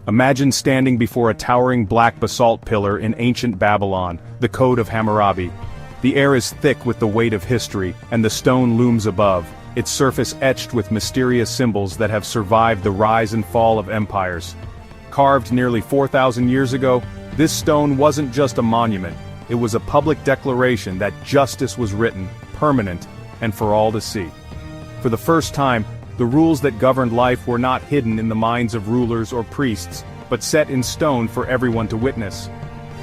Imagine standing before a towering black basalt pillar in ancient Babylon, the Code of Hammurabi. The air is thick with the weight of history, and the stone looms above, its surface etched with mysterious symbols that have survived the rise and fall of empires. Carved nearly 4,000 years ago, this stone wasn't just a monument, it was a public declaration that justice was written, permanent, and for all to see. For the first time, the rules that governed life were not hidden in the minds of rulers or priests, but set in stone for everyone to witness.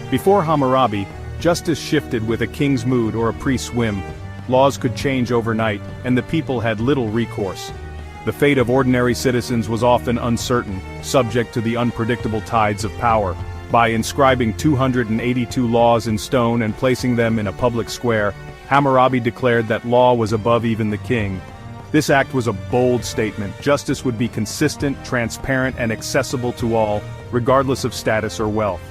Before Hammurabi, justice shifted with a king's mood or a priest's whim. Laws could change overnight, and the people had little recourse. The fate of ordinary citizens was often uncertain, subject to the unpredictable tides of power. By inscribing 282 laws in stone and placing them in a public square, Hammurabi declared that law was above even the king. This act was a bold statement. Justice would be consistent, transparent, and accessible to all, regardless of status or wealth.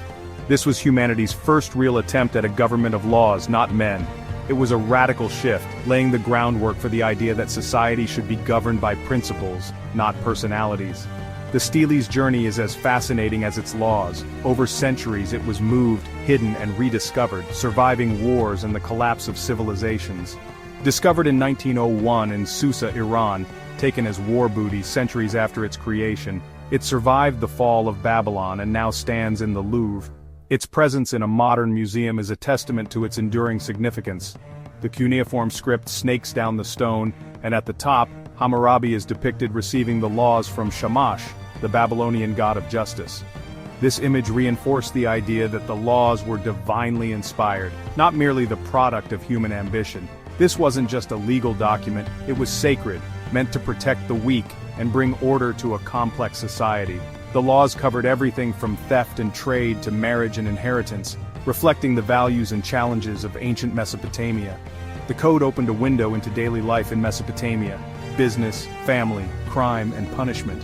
This was humanity's first real attempt at a government of laws, not men. It was a radical shift, laying the groundwork for the idea that society should be governed by principles, not personalities. The Stele's journey is as fascinating as its laws. Over centuries it was moved, hidden, and rediscovered, surviving wars and the collapse of civilizations. Discovered in 1901 in Susa, Iran, taken as war booty centuries after its creation, it survived the fall of Babylon and now stands in the Louvre. Its presence in a modern museum is a testament to its enduring significance. The cuneiform script snakes down the stone, and at the top, Hammurabi is depicted receiving the laws from Shamash, the Babylonian god of justice. This image reinforced the idea that the laws were divinely inspired, not merely the product of human ambition. This wasn't just a legal document, it was sacred, meant to protect the weak and bring order to a complex society. The laws covered everything from theft and trade to marriage and inheritance, reflecting the values and challenges of ancient Mesopotamia. The code opened a window into daily life in Mesopotamia: business, family, crime, and punishment.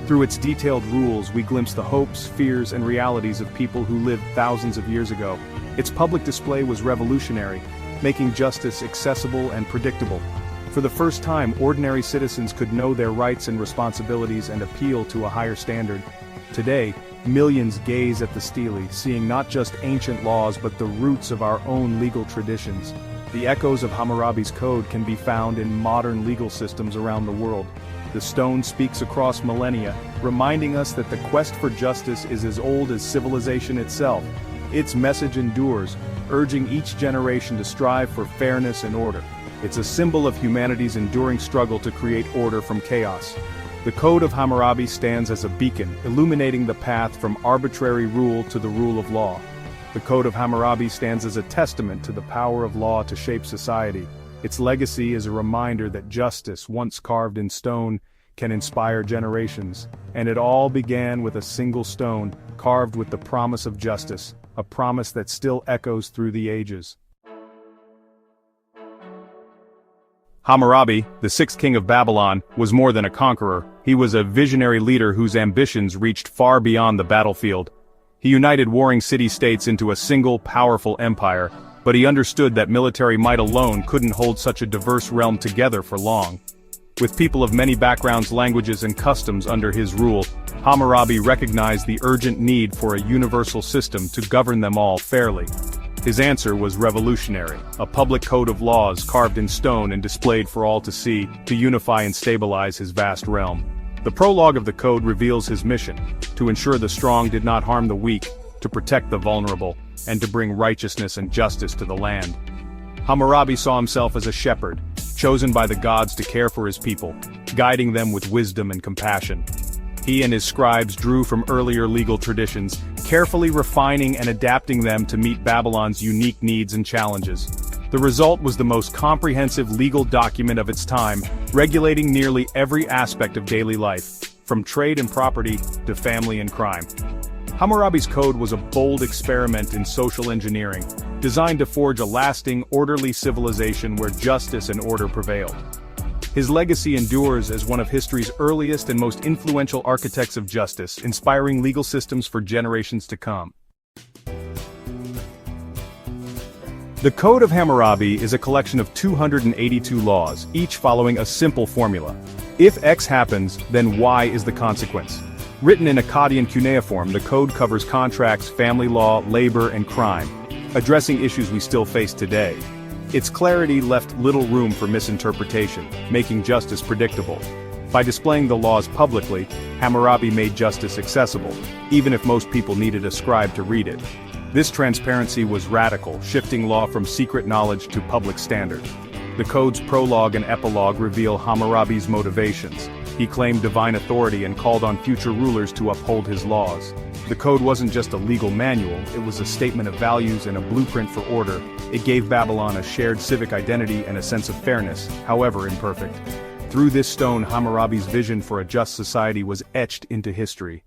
Through its detailed rules, we glimpse the hopes, fears, and realities of people who lived thousands of years ago. Its public display was revolutionary, making justice accessible and predictable. For the first time, ordinary citizens could know their rights and responsibilities and appeal to a higher standard. Today, millions gaze at the stele, seeing not just ancient laws but the roots of our own legal traditions. The echoes of Hammurabi's code can be found in modern legal systems around the world. The stone speaks across millennia, reminding us that the quest for justice is as old as civilization itself. Its message endures, urging each generation to strive for fairness and order. It's a symbol of humanity's enduring struggle to create order from chaos. The Code of Hammurabi stands as a beacon, illuminating the path from arbitrary rule to the rule of law. The Code of Hammurabi stands as a testament to the power of law to shape society. Its legacy is a reminder that justice, once carved in stone, can inspire generations. And it all began with a single stone, carved with the promise of justice, a promise that still echoes through the ages. Hammurabi, the sixth king of Babylon, was more than a conqueror. He was a visionary leader whose ambitions reached far beyond the battlefield. He united warring city-states into a single, powerful empire, but he understood that military might alone couldn't hold such a diverse realm together for long. With people of many backgrounds, languages, and customs under his rule, Hammurabi recognized the urgent need for a universal system to govern them all fairly. His answer was revolutionary: a public code of laws carved in stone and displayed for all to see, to unify and stabilize his vast realm. The prologue of the code reveals his mission: to ensure the strong did not harm the weak, to protect the vulnerable, and to bring righteousness and justice to the land. Hammurabi saw himself as a shepherd, chosen by the gods to care for his people, guiding them with wisdom and compassion. He and his scribes drew from earlier legal traditions, carefully refining and adapting them to meet Babylon's unique needs and challenges. The result was the most comprehensive legal document of its time, regulating nearly every aspect of daily life, from trade and property to family and crime. Hammurabi's code was a bold experiment in social engineering, designed to forge a lasting, orderly civilization where justice and order prevailed. His legacy endures as one of history's earliest and most influential architects of justice, inspiring legal systems for generations to come. The Code of Hammurabi is a collection of 282 laws, each following a simple formula. If X happens, then Y is the consequence. Written in Akkadian cuneiform, the code covers contracts, family law, labor, and crime, addressing issues we still face today. Its clarity left little room for misinterpretation, making justice predictable. By displaying the laws publicly, Hammurabi made justice accessible, even if most people needed a scribe to read it. This transparency was radical, shifting law from secret knowledge to public standard. The code's prologue and epilogue reveal Hammurabi's motivations. He claimed divine authority and called on future rulers to uphold his laws. The code wasn't just a legal manual, it was a statement of values and a blueprint for order. It gave Babylon a shared civic identity and a sense of fairness, however imperfect. Through this stone, Hammurabi's vision for a just society was etched into history.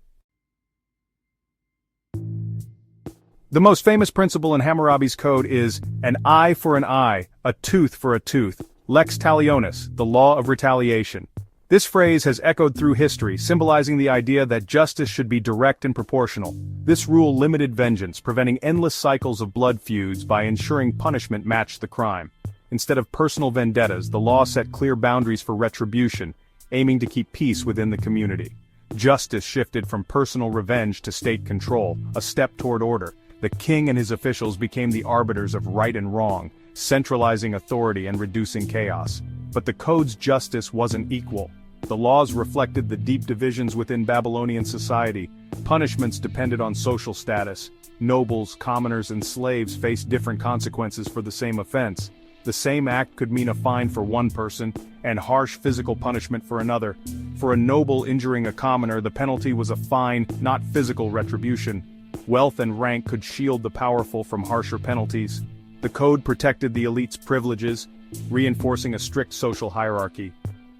The most famous principle in Hammurabi's code is, an eye for an eye, a tooth for a tooth, lex talionis, the law of retaliation. This phrase has echoed through history, symbolizing the idea that justice should be direct and proportional. This rule limited vengeance, preventing endless cycles of blood feuds by ensuring punishment matched the crime. Instead of personal vendettas, the law set clear boundaries for retribution, aiming to keep peace within the community. Justice shifted from personal revenge to state control, a step toward order. The king and his officials became the arbiters of right and wrong, centralizing authority and reducing chaos. But the code's justice wasn't equal. The laws reflected the deep divisions within Babylonian society. Punishments depended on social status. Nobles, commoners, and slaves faced different consequences for the same offense. The same act could mean a fine for one person, and harsh physical punishment for another. For a noble injuring a commoner, the penalty was a fine, not physical retribution. Wealth and rank could shield the powerful from harsher penalties. The code protected the elite's privileges, reinforcing a strict social hierarchy.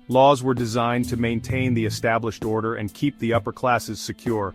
Laws were designed to maintain the established order and keep the upper classes secure.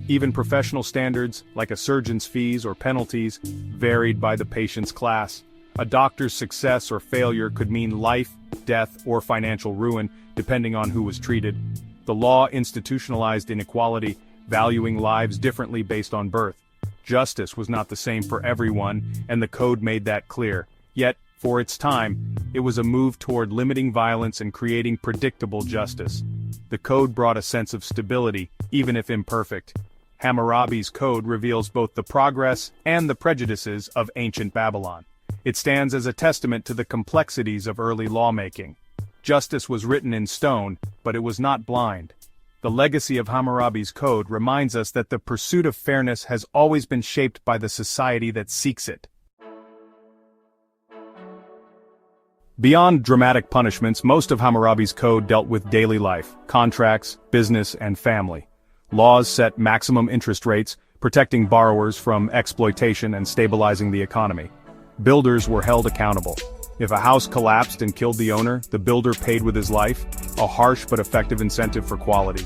Even professional standards, like a surgeon's fees or penalties, varied by the patient's class. A doctor's success or failure could mean life, death, or financial ruin, depending on who was treated. The law institutionalized inequality, valuing lives differently based on birth. Justice was not the same for everyone, and the code made that clear. Yet, for its time, it was a move toward limiting violence and creating predictable justice. The code brought a sense of stability, even if imperfect. Hammurabi's code reveals both the progress and the prejudices of ancient Babylon. It stands as a testament to the complexities of early lawmaking. Justice was written in stone, but it was not blind. The legacy of Hammurabi's code reminds us that the pursuit of fairness has always been shaped by the society that seeks it. Beyond dramatic punishments, most of Hammurabi's code dealt with daily life, contracts, business, and family. Laws set maximum interest rates, protecting borrowers from exploitation and stabilizing the economy. Builders were held accountable. If a house collapsed and killed the owner, the builder paid with his life, a harsh but effective incentive for quality.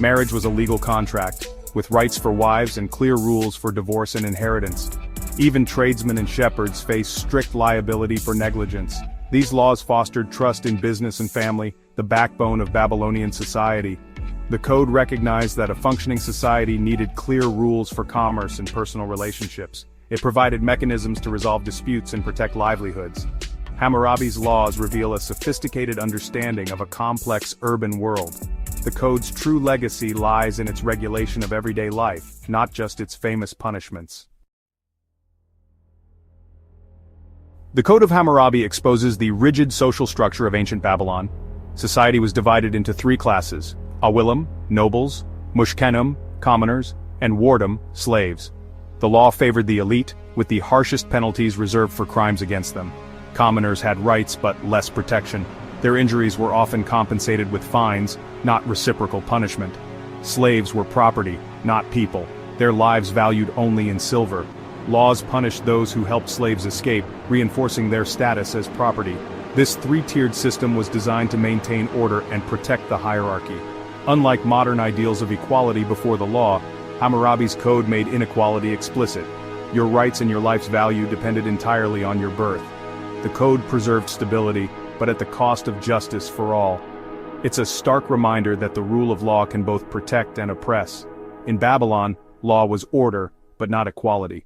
Marriage was a legal contract, with rights for wives and clear rules for divorce and inheritance. Even tradesmen and shepherds faced strict liability for negligence. These laws fostered trust in business and family, the backbone of Babylonian society. The code recognized that a functioning society needed clear rules for commerce and personal relationships. It provided mechanisms to resolve disputes and protect livelihoods. Hammurabi's laws reveal a sophisticated understanding of a complex urban world. The code's true legacy lies in its regulation of everyday life, not just its famous punishments. The Code of Hammurabi exposes the rigid social structure of ancient Babylon. Society was divided into three classes: Awilim, nobles; Mushkenum, commoners; and Wardum, slaves. The law favored the elite, with the harshest penalties reserved for crimes against them. Commoners had rights but less protection. Their injuries were often compensated with fines, not reciprocal punishment. Slaves were property, not people, their lives valued only in silver. Laws punished those who helped slaves escape, reinforcing their status as property. This three-tiered system was designed to maintain order and protect the hierarchy. Unlike modern ideals of equality before the law, Hammurabi's code made inequality explicit. Your rights and your life's value depended entirely on your birth. The code preserved stability, but at the cost of justice for all. It's a stark reminder that the rule of law can both protect and oppress. In Babylon, law was order, but not equality.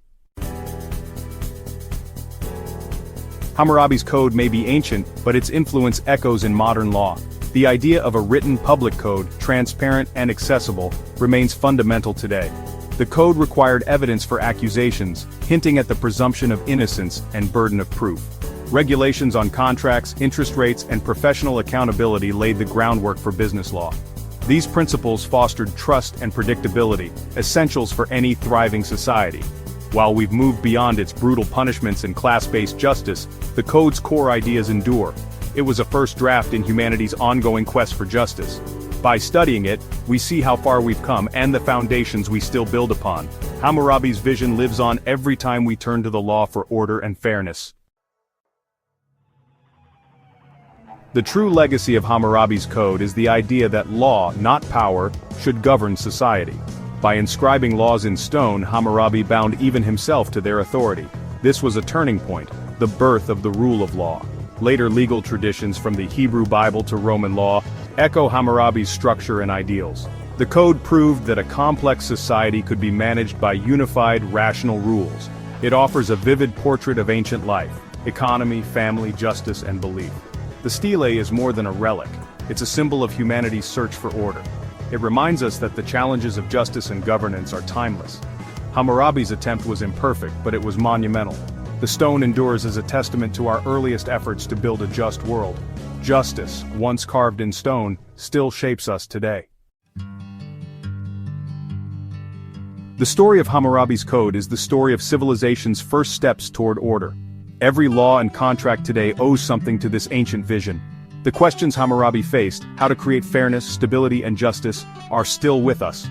Hammurabi's code may be ancient, but its influence echoes in modern law. The idea of a written public code, transparent and accessible, remains fundamental today. The code required evidence for accusations, hinting at the presumption of innocence and burden of proof. Regulations on contracts, interest rates, and professional accountability laid the groundwork for business law. These principles fostered trust and predictability, essentials for any thriving society. While we've moved beyond its brutal punishments and class-based justice, the code's core ideas endure. It was a first draft in humanity's ongoing quest for justice. By studying it, we see how far we've come and the foundations we still build upon. Hammurabi's vision lives on every time we turn to the law for order and fairness. The true legacy of Hammurabi's code is the idea that law, not power, should govern society. By inscribing laws in stone, Hammurabi bound even himself to their authority. This was a turning point, the birth of the rule of law. Later legal traditions from the Hebrew Bible to Roman law echo Hammurabi's structure and ideals. The code proved that a complex society could be managed by unified, rational rules. It offers a vivid portrait of ancient life, economy, family, justice, and belief. The stele is more than a relic. It's a symbol of humanity's search for order. It reminds us that the challenges of justice and governance are timeless. Hammurabi's attempt was imperfect, but it was monumental. The stone endures as a testament to our earliest efforts to build a just world. Justice, once carved in stone, still shapes us today. The story of Hammurabi's code is the story of civilization's first steps toward order. Every law and contract today owes something to this ancient vision. The questions Hammurabi faced, how to create fairness, stability, and justice, are still with us.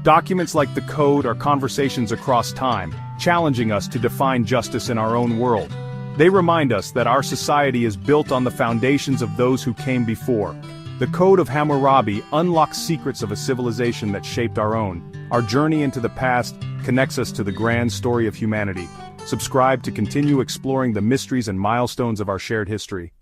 Documents like the code are conversations across time, challenging us to define justice in our own world. They remind us that our society is built on the foundations of those who came before. The Code of Hammurabi unlocks secrets of a civilization that shaped our own. Our journey into the past connects us to the grand story of humanity. Subscribe to continue exploring the mysteries and milestones of our shared history.